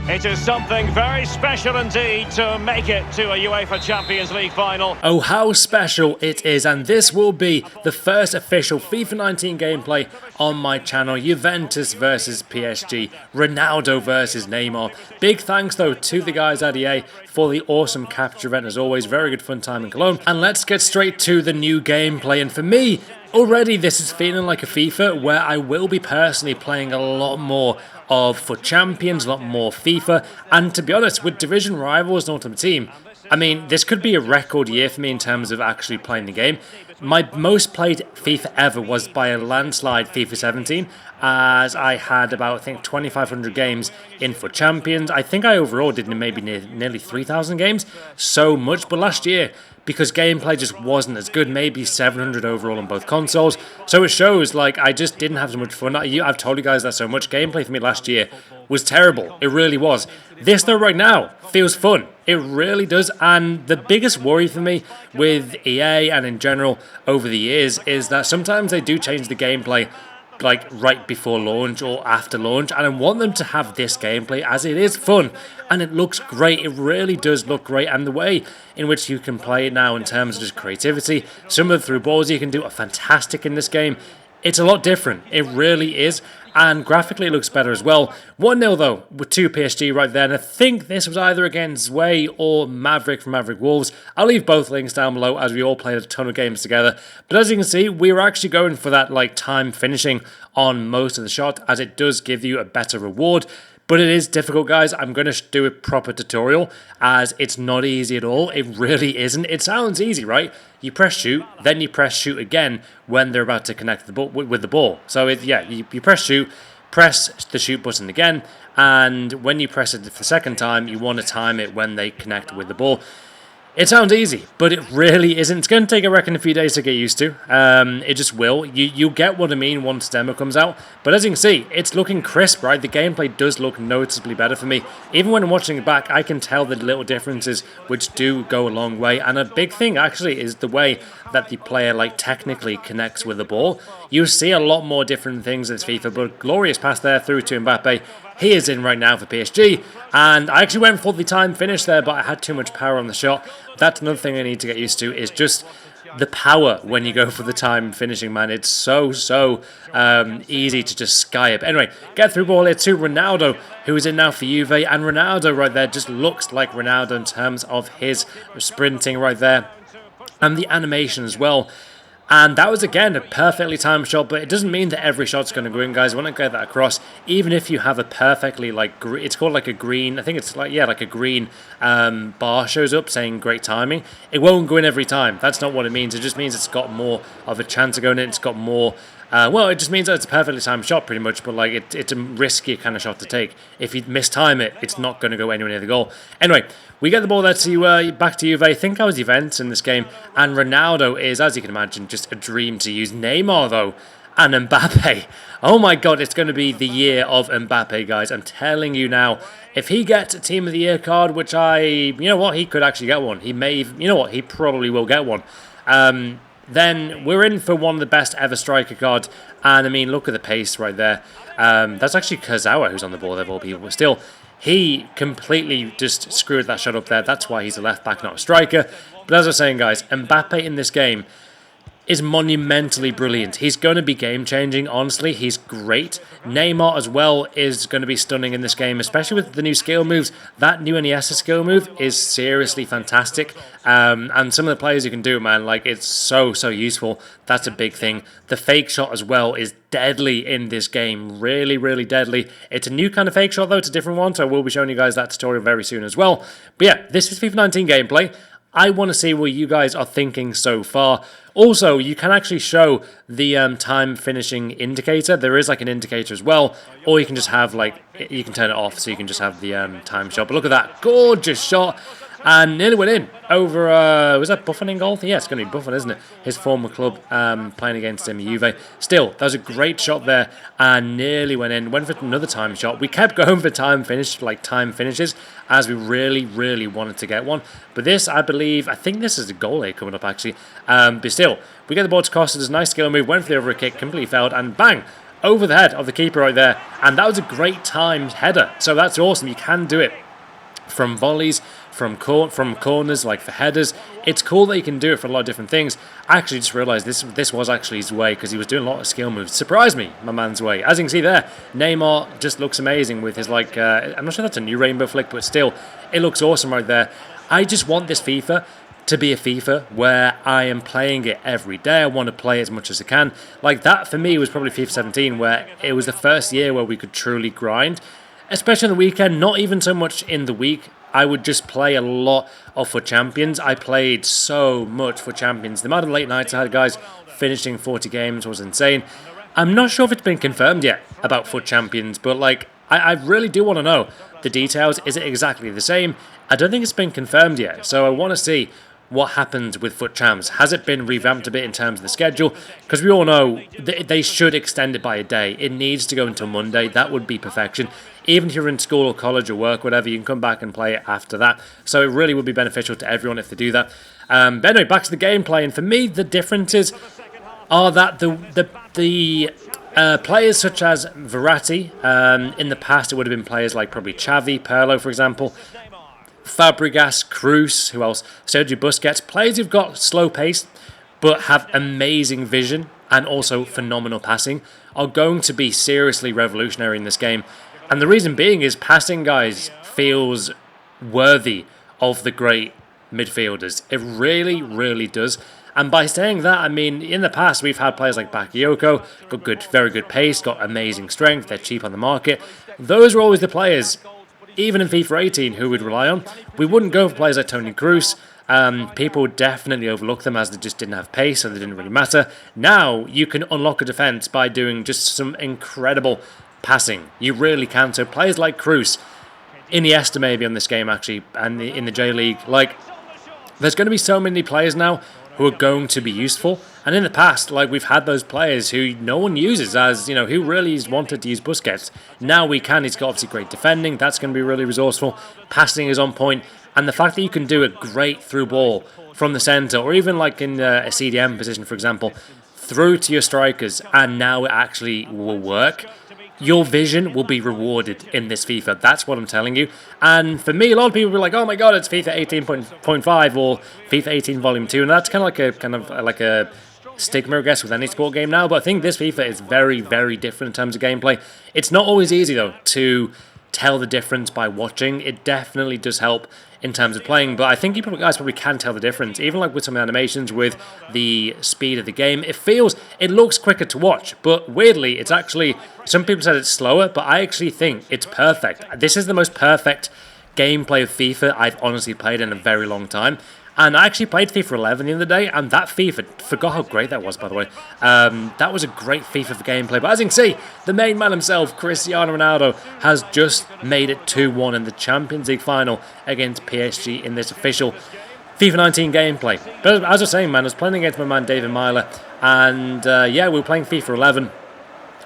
It is something very special indeed to make it to a UEFA Champions League final. Oh, how special it is, and this will be the first official FIFA 19 gameplay on my channel. Juventus versus PSG, Ronaldo versus Neymar. Big thanks though to the guys at EA for the awesome capture event as always. Very good fun time in Cologne. And let's get straight to the new gameplay, and for me, already this is feeling like a FIFA where I will be personally playing a lot more of FUT Champions, a lot more FIFA, and to be honest, with Division Rivals and Ultimate Team, I mean, this could be a record year for me in terms of actually playing the game. My most played FIFA ever was by a landslide FIFA 17, as I had about, I think, 2,500 games in FUT Champions. I think I overall did maybe nearly 3,000 games, so much, but last year, because gameplay just wasn't as good, maybe 700 overall on both consoles. So it shows, like, I just didn't have so much fun. I've told you guys that so much. Gameplay for me last year was terrible. It really was. This, though, right now, feels fun. It really does. And the biggest worry for me with EA and in general over the years is that sometimes they do change the gameplay like right before launch or after launch, and I want them to have this gameplay as it is fun and it looks great. It really does look great, and the way in which you can play it now in terms of just creativity, some of the through balls you can do are fantastic in this game. It's a lot different, it really is, and graphically it looks better as well. 1-0 though, with 2 PSG right there, and I think this was either against Zwei or Maverick from Maverick Wolves. I'll leave both links down below as we all played a ton of games together. But as you can see, we were actually going for that like time finishing on most of the shot, as it does give you a better reward. But it is difficult, guys. I'm going to do a proper tutorial, as it's not easy at all. It really isn't. It sounds easy, right? You press shoot, then you press shoot again when they're about to connect the ball with the ball. So, you press shoot, press the shoot button again, and when you press it the second time, you want to time it when they connect with the ball. It sounds easy, but it really isn't. It's going to take, I reckon, a few days to get used to. It just will. You'll get what I mean once demo comes out. But as you can see, it's looking crisp, right? The gameplay does look noticeably better for me. Even when I'm watching it back, I can tell the little differences which do go a long way. And a big thing, actually, is the way that the player, like, technically connects with the ball. You see a lot more different things in this FIFA, but glorious pass there through to Mbappe. He is in right now for PSG, and I actually went for the time finish there, but I had too much power on the shot. That's another thing I need to get used to, is just the power when you go for the time finishing, man. It's so easy to just sky up. Anyway, get through ball here to Ronaldo, who is in now for Juve, and Ronaldo right there just looks like Ronaldo in terms of his sprinting right there, and the animation as well. And that was, again, a perfectly timed shot, but it doesn't mean that every shot's going to go in, guys. I want to get that across. Even if you have a perfectly, like, it's called like a green, I think it's like, yeah, like a green bar shows up saying great timing. It won't go in every time. That's not what it means. It just means it's got more of a chance of going in. It's got more, well, it just means that it's a perfectly timed shot pretty much, but like it's a risky kind of shot to take. If you mistime it, it's not going to go anywhere near the goal. Anyway, we get the ball there to back to Juve. I think I was Juventus in this game, and Ronaldo is, as you can imagine, just a dream to use. Neymar though, and Mbappe. Oh my god, it's going to be the year of Mbappe, guys. I'm telling you now, if he gets a Team of the Year card, which you know what, he could actually get one. He may, you know what, he probably will get one. Then we're in for one of the best ever striker cards. And I mean, look at the pace right there. That's actually Kurzawa who's on the ball there, of all people. But still, he completely just screwed that shot up there. That's why he's a left back, not a striker. But as I was saying, guys, Mbappe in this game is monumentally brilliant. He's going to be game-changing, honestly. He's great. Neymar as well is going to be stunning in this game, especially with the new skill moves. That new NES skill move is seriously fantastic. And some of the players you can do, man, like, it's so useful. That's a big thing. The fake shot as well is deadly in this game. Really deadly. It's a new kind of fake shot, though. It's a different one, so I will be showing you guys that tutorial very soon as well. But yeah, this is FIFA 19 gameplay. I want to see what you guys are thinking so far. Also, you can actually show the time finishing indicator. There is like an indicator as well, or you can just have like, you can turn it off so you can just have the time shot. But look at that, gorgeous shot. And nearly went in over, was that Buffon in goal? Yeah, it's going to be Buffon, isn't it? His former club playing against him, Juve. Still, that was a great shot there and nearly went in. Went for another time shot. We kept going for time finishes, as we really wanted to get one. But this, I think this is a goal here coming up actually. But still, we get the ball to Costa. There's a nice skill move. Went for the over kick, completely failed, and bang! over the head of the keeper right there, and that was a great timed header. So that's awesome. You can do it from volleys, from corners, like for headers. It's cool that you can do it for a lot of different things. I actually just realised this was actually his way, because he was doing a lot of skill moves. Surprised me, my man's way. As you can see there, Neymar just looks amazing with his, like, I'm not sure that's a new rainbow flick, but still, it looks awesome right there. I just want this FIFA to be a FIFA where I am playing it every day. I want to play as much as I can. Like, that for me was probably FIFA 17, where it was the first year where we could truly grind, especially on the weekend, not even so much in the week. I would just play a lot of FUT Champions. I played so much FUT Champions. The amount of late nights I had, guys, finishing 40 games was insane. I'm not sure if it's been confirmed yet about FUT Champions, but like, I really do want to know the details. Is it exactly the same? I don't think it's been confirmed yet, so I want to see what happens with FUT Champs. Has it been revamped a bit in terms of the schedule? Because we all know they should extend it by a day. It needs to go until Monday. That would be perfection. Even if you're in school or college or work, whatever, you can come back and play it after that. So it really would be beneficial to everyone if they do that. But anyway, back to the gameplay. And for me, the differences are that the players such as Verratti, in the past it would have been players like probably Xavi, Pirlo, for example, Fabregas, Cruz, who else? Sergio Busquets, players who've got slow pace but have amazing vision and also phenomenal passing, are going to be seriously revolutionary in this game. And the reason being is passing, guys, feels worthy of the great midfielders. It really, really does. And by saying that, I mean, in the past, we've had players like Bakayoko, got good, very good pace, got amazing strength, they're cheap on the market. Those are always the players, even in FIFA 18, who we'd rely on. We wouldn't go for players like Toni Kroos. People would definitely overlook them as they just didn't have pace, so they didn't really matter. Now, you can unlock a defence by doing just some incredible passing. You really can. So players like Kroos, Iniesta maybe on this game actually, and in the J League, like, there's going to be so many players now who are going to be useful. And in the past, like, we've had those players who no one uses, as, you know, who really has wanted to use Busquets. Now we can. He's got obviously great defending. That's going to be really resourceful. Passing is on point. And the fact that you can do a great through ball from the centre, or even like in a CDM position, for example, through to your strikers, and now it actually will work. Your vision will be rewarded in this FIFA. That's what I'm telling you. And for me, a lot of people will be like, "Oh my God, it's FIFA 18.5 or FIFA 18 Volume 2," and that's kind of like a stigma, I guess, with any sport game now. But I think this FIFA is very, very different in terms of gameplay. It's not always easy though to tell the difference by watching. It definitely does help in terms of playing, but I think you guys probably can tell the difference, even like with some of the animations, with the speed of the game. It looks quicker to watch, but weirdly, it's actually, some people said it's slower, but I actually think it's perfect. This is the most perfect gameplay of FIFA I've honestly played in a very long time. And I actually played FIFA 11 the other day, and that FIFA, forgot how great that was, by the way. That was a great FIFA for gameplay. But as you can see, the main man himself, Cristiano Ronaldo, has just made it 2-1 in the Champions League final against PSG in this official FIFA 19 gameplay. But as I was saying, man, I was playing against my man David Myler, and yeah, we were playing FIFA 11.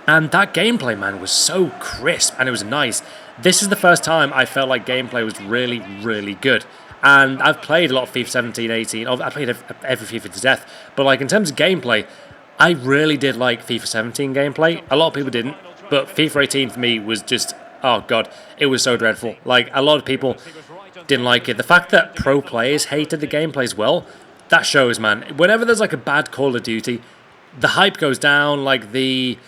And that gameplay, man, was so crisp, and it was nice. This is the first time I felt like gameplay was really, really good. And I've played a lot of FIFA 17, 18. I played every FIFA to death. But like in terms of gameplay, I really did like FIFA 17 gameplay. A lot of people didn't. But FIFA 18 for me was just, oh God, it was so dreadful. Like, a lot of people didn't like it. The fact that pro players hated the gameplay as well, that shows, man. Whenever there's like a bad Call of Duty, the hype goes down. Like, the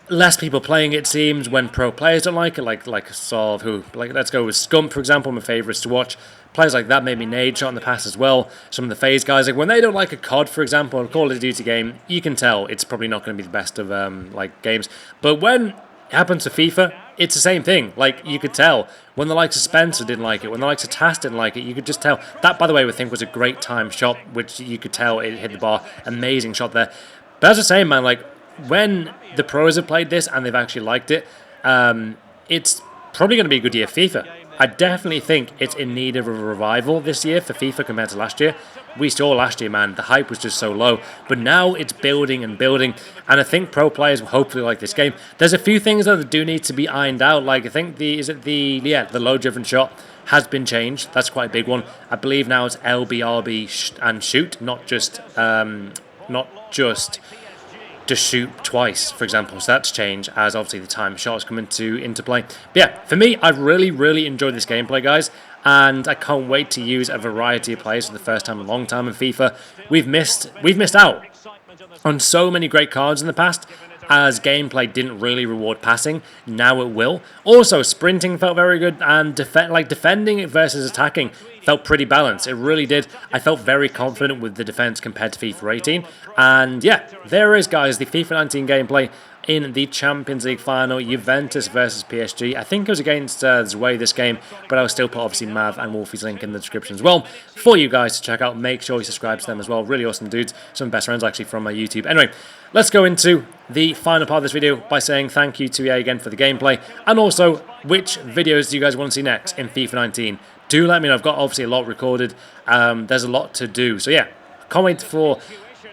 less people playing it seems when pro players don't like it. Like sort of who, like, let's go with Scump, for example, my favourites to watch. Players like that, maybe Nade shot in the past as well. Some of the FaZe guys, like when they don't like a COD, for example, a Call of Duty game, you can tell it's probably not going to be the best of like games. But when it happens to FIFA, it's the same thing. Like, you could tell when the likes of Spencer didn't like it, when the likes of Tass didn't like it, you could just tell. That, by the way, I think was a great time shot, which you could tell it hit the bar. Amazing shot there. But as I was saying, man, like when the pros have played this and they've actually liked it, it's probably going to be a good year for FIFA. I definitely think it's in need of a revival this year for FIFA compared to last year. We saw last year, man, the hype was just so low. But now it's building and building. And I think pro players will hopefully like this game. There's a few things though that do need to be ironed out. Like, I think the low-driven shot has been changed. That's quite a big one. I believe now it's LB, RB, and shoot, not just just shoot twice, for example. So that's changed as obviously the time shots come into play. But yeah, for me, I've really enjoyed this gameplay, guys. And I can't wait to use a variety of players for the first time in a long time in FIFA. We've missed out on so many great cards in the past, as gameplay didn't really reward passing. Now it will. Also, sprinting felt very good, and defending versus attacking felt pretty balanced. It really did. I felt very confident with the defense compared to FIFA 18. And yeah, there is, guys, the FIFA 19 gameplay in the Champions League final, Juventus versus PSG. I think it was against Zwei this game, but I'll still put obviously Mav and Wolfie's link in the description as well for you guys to check out. Make sure you subscribe to them as well. Really awesome dudes. Some of my best friends actually from my YouTube. Anyway, let's go into the final part of this video by saying thank you to EA again for the gameplay, and also which videos do you guys want to see next in FIFA 19. Do let me know. I've got obviously a lot recorded. There's a lot to do. So yeah, can't wait for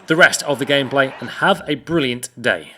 the rest of the gameplay, and have a brilliant day.